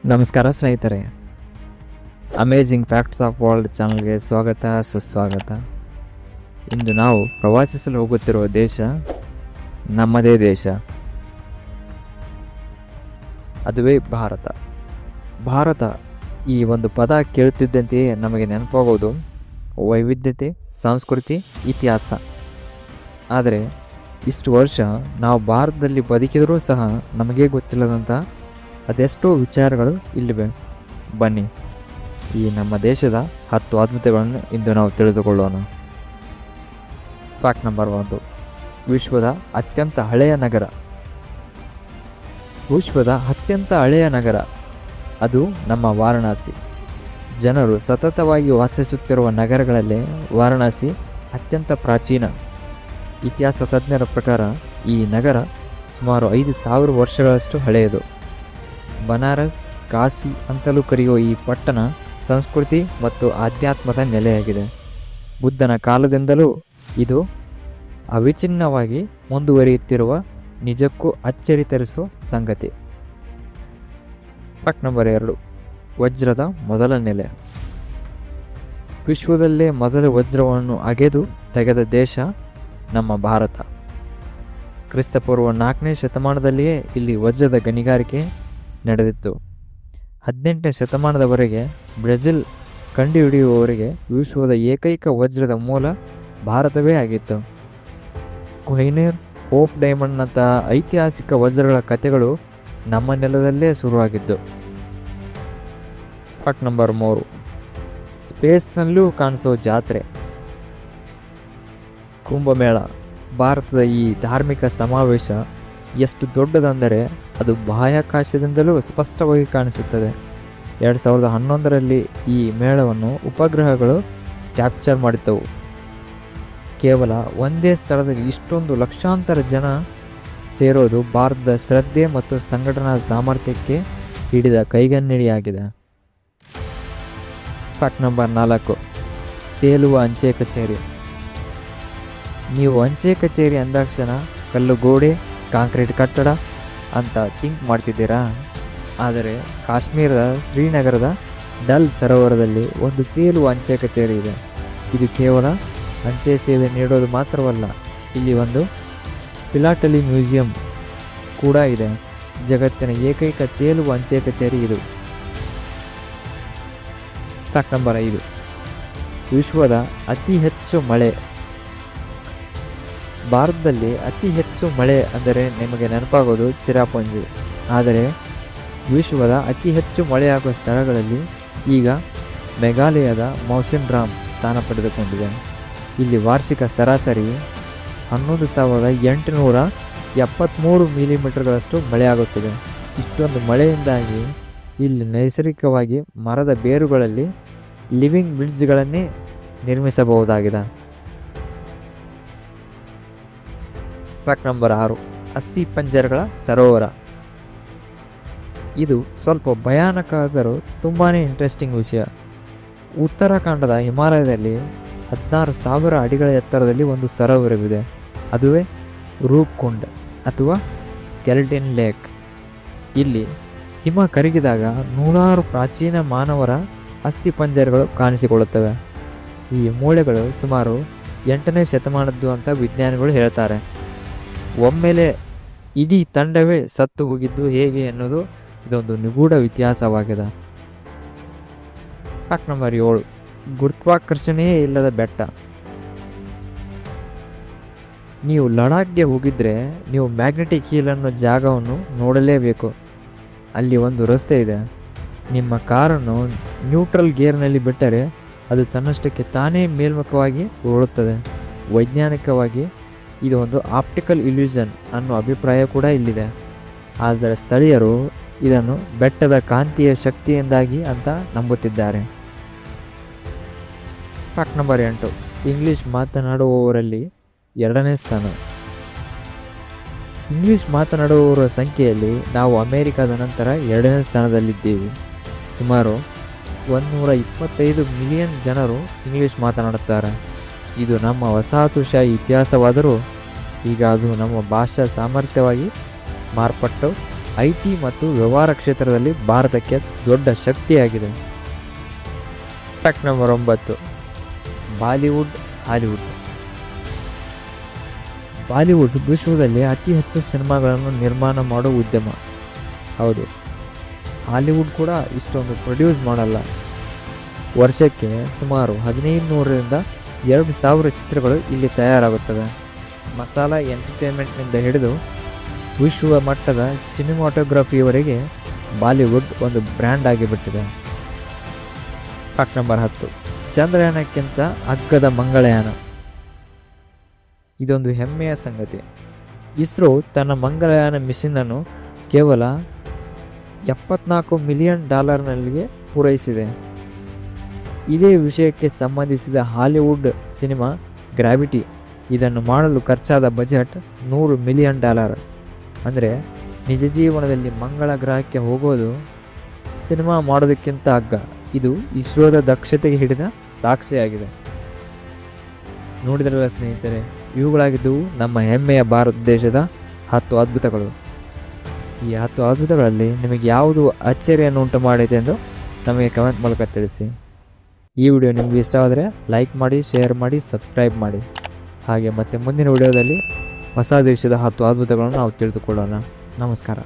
ನಮಸ್ಕಾರ ಸ್ನೇಹಿತರೆ, amazing facts of world ಚಾನಲ್ಗೆ ಸ್ವಾಗತ ಸುಸ್ವಾಗತ. ಇಂದು ನಾವು ಪ್ರವಾಸಿಸಲು ಹೋಗುತ್ತಿರುವ ದೇಶ ನಮ್ಮದೇ ದೇಶ, ಅದುವೇ ಭಾರತ. ಭಾರತ ಈ ಒಂದು ಪದ ಕೇಳುತ್ತಿದ್ದಂತೆಯೇ ನಮಗೆ ನೆನಪಾಗೋದು ವೈವಿಧ್ಯತೆ, ಸಂಸ್ಕೃತಿ, ಇತಿಹಾಸ. ಆದರೆ ಇಷ್ಟು ವರ್ಷ ನಾವು ಭಾರತದಲ್ಲಿ ಬದುಕಿದರೂ ಸಹ ನಮಗೆ ಗೊತ್ತಿಲ್ಲದಂಥ ಅದೆಷ್ಟೋ ವಿಚಾರಗಳು ಇಲ್ಲಿವೆ. ಬನ್ನಿ, ಈ ನಮ್ಮ ದೇಶದ 10 ಅದ್ಭುತಗಳನ್ನು ಇಂದು ನಾವು ತಿಳಿದುಕೊಳ್ಳೋಣ. ಫ್ಯಾಕ್ಟ್ ನಂಬರ್ 1, ವಿಶ್ವದ ಅತ್ಯಂತ ಹಳೆಯ ನಗರ. ವಿಶ್ವದ ಅತ್ಯಂತ ಹಳೆಯ ನಗರ ಅದು ನಮ್ಮ ವಾರಣಾಸಿ. ಜನರು ಸತತವಾಗಿ ವಾಸಿಸುತ್ತಿರುವ ನಗರಗಳಲ್ಲೇ ವಾರಣಾಸಿ ಅತ್ಯಂತ ಪ್ರಾಚೀನ. ಇತಿಹಾಸ ತಜ್ಞರ ಪ್ರಕಾರ ಈ ನಗರ ಸುಮಾರು 5,000 ವರ್ಷಗಳಷ್ಟು ಹಳೆಯದು. ಬನಾರಸ್, ಕಾಶಿ ಅಂತಲೂ ಕರೆಯುವ ಈ ಪಟ್ಟಣ ಸಂಸ್ಕೃತಿ ಮತ್ತು ಆಧ್ಯಾತ್ಮದ ನೆಲೆಯಾಗಿದೆ. ಬುದ್ಧನ ಕಾಲದಿಂದಲೂ ಇದು ಅವಿಚ್ಛಿನ್ನವಾಗಿ ಮುಂದುವರಿಯುತ್ತಿರುವ ನಿಜಕ್ಕೂ ಅಚ್ಚರಿ ತರಿಸುವ ಸಂಗತಿ. ಫ್ಯಾಕ್ಟ್ ನಂಬರ್ 2, ವಜ್ರದ ಮೊದಲ ನೆಲೆ. ವಿಶ್ವದಲ್ಲೇ ಮೊದಲ ವಜ್ರವನ್ನು ಅಗೆದು ತೆಗೆದ ದೇಶ ನಮ್ಮ ಭಾರತ. ಕ್ರಿಸ್ತಪೂರ್ವ 4ನೇ ಶತಮಾನದಲ್ಲಿಯೇ ಇಲ್ಲಿ ವಜ್ರದ ಗಣಿಗಾರಿಕೆ ನಡೆದಿತ್ತು. 18ನೇ ಶತಮಾನದವರೆಗೆ ಬ್ರೆಜಿಲ್ ಕಂಡುಹಿಡಿಯುವವರೆಗೆ ವಿಶ್ವದ ಏಕೈಕ ವಜ್ರದ ಮೂಲ ಭಾರತವೇ ಆಗಿತ್ತು. ಕೊಹಿನೂರ್, ಹೋಪ್ ಡೈಮಂಡ್ನಂತಹ ಐತಿಹಾಸಿಕ ವಜ್ರಗಳ ಕಥೆಗಳು ನಮ್ಮ ನೆಲದಲ್ಲೇ ಶುರುವಾಗಿದ್ದು. ಫ್ಯಾಕ್ಟ್ ನಂಬರ್ 3, ಸ್ಪೇಸ್ನಲ್ಲೂ ಕಾಣಿಸೋ ಜಾತ್ರೆ ಕುಂಭಮೇಳ. ಭಾರತದ ಈ ಧಾರ್ಮಿಕ ಸಮಾವೇಶ ಎಷ್ಟು ದೊಡ್ಡದಂದರೆ ಅದು ಬಾಹ್ಯಾಕಾಶದಿಂದಲೂ ಸ್ಪಷ್ಟವಾಗಿ ಕಾಣಿಸುತ್ತದೆ. 2011ರಲ್ಲಿ ಈ ಮೇಳವನ್ನು ಉಪಗ್ರಹಗಳು ಕ್ಯಾಪ್ಚರ್ ಮಾಡಿದ್ದವು. ಕೇವಲ ಒಂದೇ ಸ್ಥಳದಲ್ಲಿ ಇಷ್ಟೊಂದು ಲಕ್ಷಾಂತರ ಜನ ಸೇರೋದು ಭಾರತದ ಶ್ರದ್ಧೆ ಮತ್ತು ಸಂಘಟನಾ ಸಾಮರ್ಥ್ಯಕ್ಕೆ ಹಿಡಿದ ಕೈಗನ್ನಡಿಯಾಗಿದೆ. ಫ್ಯಾಕ್ಟ್ ನಂಬರ್ 4, ತೇಲುವ ಅಂಚೆ ಕಚೇರಿ. ನೀವು ಅಂಚೆ ಕಚೇರಿ ಅಂದಾಕ್ಷಣ ಕಲ್ಲು ಗೋಡೆ, ಕಾಂಕ್ರೀಟ್ ಕಟ್ಟಡ ಅಂತ ಥಿಂಕ್ ಮಾಡ್ತಿದ್ದೀರಾ? ಆದರೆ ಕಾಶ್ಮೀರದ ಶ್ರೀನಗರದ ಡಲ್ ಸರೋವರದಲ್ಲಿ ಒಂದು ತೇಲುವ ಅಂಚೆ ಕಚೇರಿ ಇದೆ. ಇದು ಕೇವಲ ಅಂಚೆ ಸೇವೆ ನೀಡೋದು ಮಾತ್ರವಲ್ಲ, ಇಲ್ಲಿ ಒಂದು ಫಿಲಾಟಲಿ ಮ್ಯೂಸಿಯಂ ಕೂಡ ಇದೆ. ಜಗತ್ತಿನ ಏಕೈಕ ತೇಲುವ ಅಂಚೆ ಕಚೇರಿ ಇದು. ಫ್ಯಾಕ್ಟ್ ನಂಬರ್ 5, ವಿಶ್ವದ ಅತಿ ಹೆಚ್ಚು ಮಳೆ. ಭಾರತದಲ್ಲಿ ಅತಿ ಹೆಚ್ಚು ಮಳೆ ಅಂದರೆ ನಿಮಗೆ ನೆನಪಾಗೋದು ಚಿರಾಪುಂಜಿ. ಆದರೆ ವಿಶ್ವದ ಅತಿ ಹೆಚ್ಚು ಮಳೆಯಾಗುವ ಸ್ಥಳಗಳಲ್ಲಿ ಈಗ ಮೇಘಾಲಯದ ಮೌಸಿನ್ ರಾಮ್ ಸ್ಥಾನ ಪಡೆದುಕೊಂಡಿದೆ. ಇಲ್ಲಿ ವಾರ್ಷಿಕ ಸರಾಸರಿ 11,873 ಮಿಲಿಮೀಟರ್ಗಳಷ್ಟು ಮಳೆಯಾಗುತ್ತದೆ. ಇಷ್ಟೊಂದು ಮಳೆಯಿಂದಾಗಿ ಇಲ್ಲಿ ನೈಸರ್ಗಿಕವಾಗಿ ಮರದ ಬೇರುಗಳಲ್ಲಿ ಲಿವಿಂಗ್ ಬ್ರಿಡ್ಜ್ಗಳನ್ನೇ ನಿರ್ಮಿಸಬಹುದಾಗಿದೆ. ಫ್ಯಾಕ್ಟ್ ನಂಬರ್ 6, ಅಸ್ಥಿ ಪಂಜರಗಳ ಸರೋವರ. ಇದು ಸ್ವಲ್ಪ ಭಯಾನಕ ಆದರೂ ತುಂಬಾ ಇಂಟ್ರೆಸ್ಟಿಂಗ್ ವಿಷಯ. ಉತ್ತರಾಖಂಡದ ಹಿಮಾಲಯದಲ್ಲಿ 16,000 ಅಡಿಗಳ ಎತ್ತರದಲ್ಲಿ ಒಂದು ಸರೋವರವಿದೆ. ಅದುವೇ ರೂಪ್ಕುಂಡ್ ಅಥವಾ ಸ್ಕೆಲ್ಟನ್ ಲೇಕ್. ಇಲ್ಲಿ ಹಿಮ ಕರಗಿದಾಗ ನೂರಾರು ಪ್ರಾಚೀನ ಮಾನವರ ಅಸ್ಥಿ ಪಂಜರಗಳು ಕಾಣಿಸಿಕೊಳ್ಳುತ್ತವೆ. ಈ ಮೂಳೆಗಳು ಸುಮಾರು 8ನೇ ಶತಮಾನದ್ದು ಅಂತ ವಿಜ್ಞಾನಿಗಳು ಹೇಳ್ತಾರೆ. ಒಮ್ಮೆಲೆ ಇಡೀ ತಂಡವೇ ಸತ್ತು ಹೋಗಿದ್ದು ಹೇಗೆ ಎನ್ನುವುದು ಇದೊಂದು ನಿಗೂಢ ಇತಿಹಾಸವಾಗಿದೆ. ಫ್ಯಾಕ್ಟ್ ನಂಬರ್ 7, ಗುರುತ್ವಾಕರ್ಷಣೆಯೇ ಇಲ್ಲದ ಬೆಟ್ಟ. ನೀವು ಲಡಾಖ್ಗೆ ಹೋಗಿದ್ರೆ ನೀವು ಮ್ಯಾಗ್ನೆಟಿಕ್ ಹೀಲ್ ಅನ್ನೋ ಜಾಗವನ್ನು ನೋಡಲೇಬೇಕು. ಅಲ್ಲಿ ಒಂದು ರಸ್ತೆ ಇದೆ. ನಿಮ್ಮ ಕಾರನ್ನು ನ್ಯೂಟ್ರಲ್ ಗೇರ್ನಲ್ಲಿ ಬಿಟ್ಟರೆ ಅದು ತನ್ನಷ್ಟಕ್ಕೆ ತಾನೇ ಮೇಲ್ಮುಖವಾಗಿ ಓಡುತ್ತದೆ. ವೈಜ್ಞಾನಿಕವಾಗಿ ಇದು ಒಂದು ಆಪ್ಟಿಕಲ್ ಇಲ್ಯೂಷನ್ ಅನ್ನೋ ಅಭಿಪ್ರಾಯ ಕೂಡ ಇಲ್ಲಿದೆ. ಆದರೆ ಸ್ಥಳೀಯರು ಇದನ್ನು ಬೆಟ್ಟದ ಕಾಂತೀಯ ಶಕ್ತಿಯಿಂದಾಗಿ ಅಂತ ನಂಬುತ್ತಿದ್ದಾರೆ. ಫ್ಯಾಕ್ಟ್ ನಂಬರ್ 8, ಇಂಗ್ಲಿಷ್ ಮಾತನಾಡುವವರಲ್ಲಿ 2ನೇ ಸ್ಥಾನ. ಇಂಗ್ಲಿಷ್ ಮಾತನಾಡುವವರ ಸಂಖ್ಯೆಯಲ್ಲಿ ನಾವು ಅಮೆರಿಕದ ನಂತರ 2ನೇ ಸ್ಥಾನದಲ್ಲಿದ್ದೀವಿ. ಸುಮಾರು 125 ಮಿಲಿಯನ್ ಜನರು ಇಂಗ್ಲಿಷ್ ಮಾತನಾಡುತ್ತಾರೆ. ಇದು ನಮ್ಮ ವಸಾಹತುಶಾಹಿ ಇತಿಹಾಸವಾದರೂ ಈಗ ಅದು ನಮ್ಮ ಭಾಷಾ ಸಾಮರ್ಥ್ಯವಾಗಿ ಮಾರ್ಪಟ್ಟು IT ಮತ್ತು ವ್ಯವಹಾರ ಕ್ಷೇತ್ರದಲ್ಲಿ ಭಾರತಕ್ಕೆ ದೊಡ್ಡ ಶಕ್ತಿಯಾಗಿದೆ. Fact number 9, Bollywood Hollywood. Bollywood ವಿಶ್ವದಲ್ಲಿ ಅತಿ ಹೆಚ್ಚು ಸಿನಿಮಾಗಳನ್ನು ನಿರ್ಮಾಣ ಮಾಡುವ ಉದ್ಯಮ. ಹೌದು, ಹಾಲಿವುಡ್ ಕೂಡ ಇಷ್ಟೊಂದು ಪ್ರೊಡ್ಯೂಸ್ ಮಾಡಲ್ಲ. ವರ್ಷಕ್ಕೆ ಸುಮಾರು 1500ರಿಂದ 2000 ಚಿತ್ರಗಳು ಇಲ್ಲಿ ತಯಾರಾಗುತ್ತವೆ. ಮಸಾಲಾ ಎಂಟರ್ಟೈನ್ಮೆಂಟ್ನಿಂದ ಹಿಡಿದು ವಿಶ್ವ ಮಟ್ಟದ ಸಿನಿಮಾಟೋಗ್ರಫಿಯವರೆಗೆ ಬಾಲಿವುಡ್ ಒಂದು ಬ್ರ್ಯಾಂಡ್ ಆಗಿಬಿಟ್ಟಿದೆ. ಫ್ಯಾಕ್ಟ್ ನಂಬರ್ 10, ಚಂದ್ರಯಾನಕ್ಕಿಂತ ಅಗ್ಗದ ಮಂಗಳಯಾನ. ಇದೊಂದು ಹೆಮ್ಮೆಯ ಸಂಗತಿ. ಇಸ್ರೋ ತನ್ನ ಮಂಗಳಯಾನ ಮಿಷನ್ನನ್ನು ಕೇವಲ $74 ಮಿಲಿಯನ್ ಪೂರೈಸಿದೆ. ಇದೇ ವಿಷಯಕ್ಕೆ ಸಂಬಂಧಿಸಿದ ಹಾಲಿವುಡ್ ಸಿನಿಮಾ ಗ್ರಾವಿಟಿ, ಇದನ್ನು ಮಾಡಲು ಖರ್ಚಾದ ಬಜೆಟ್ $100 ಮಿಲಿಯನ್. ಅಂದರೆ ನಿಜ ಜೀವನದಲ್ಲಿ ಮಂಗಳ ಗ್ರಹಕ್ಕೆ ಹೋಗೋದು ಸಿನಿಮಾ ಮಾಡೋದಕ್ಕಿಂತ ಅಗ್ಗ. ಇದು ಇಸ್ರೋದ ದಕ್ಷತೆಗೆ ಹಿಡಿದ ಸಾಕ್ಷಿಯಾಗಿದೆ. ನೋಡಿದ್ರಲ್ಲ ಸ್ನೇಹಿತರೆ, ಇವುಗಳಾಗಿದ್ದವು ನಮ್ಮ ಹೆಮ್ಮೆಯ ಭಾರತ ದೇಶದ 10 ಅದ್ಭುತಗಳು. ಈ 10 ಅದ್ಭುತಗಳಲ್ಲಿ ನಿಮಗೆ ಯಾವುದು ಅಚ್ಚರಿಯನ್ನು ಉಂಟು ಮಾಡಿದೆ ಎಂದು ನಮಗೆ ಕಮೆಂಟ್ ಮೂಲಕ ತಿಳಿಸಿ. ಈ ವಿಡಿಯೋ ನಿಮಗೆ ಇಷ್ಟವಾದರೆ ಲೈಕ್ ಮಾಡಿ, ಶೇರ್ ಮಾಡಿ, ಸಬ್ಸ್ಕ್ರೈಬ್ ಮಾಡಿ. ಹಾಗೆ ಮತ್ತೆ ಮುಂದಿನ ವಿಡಿಯೋದಲ್ಲಿ ಹೊಸ ದೇಶದ 10 ಅದ್ಭುತಗಳನ್ನು ನಾವು ತಿಳಿದುಕೊಳ್ಳೋಣ. ನಮಸ್ಕಾರ.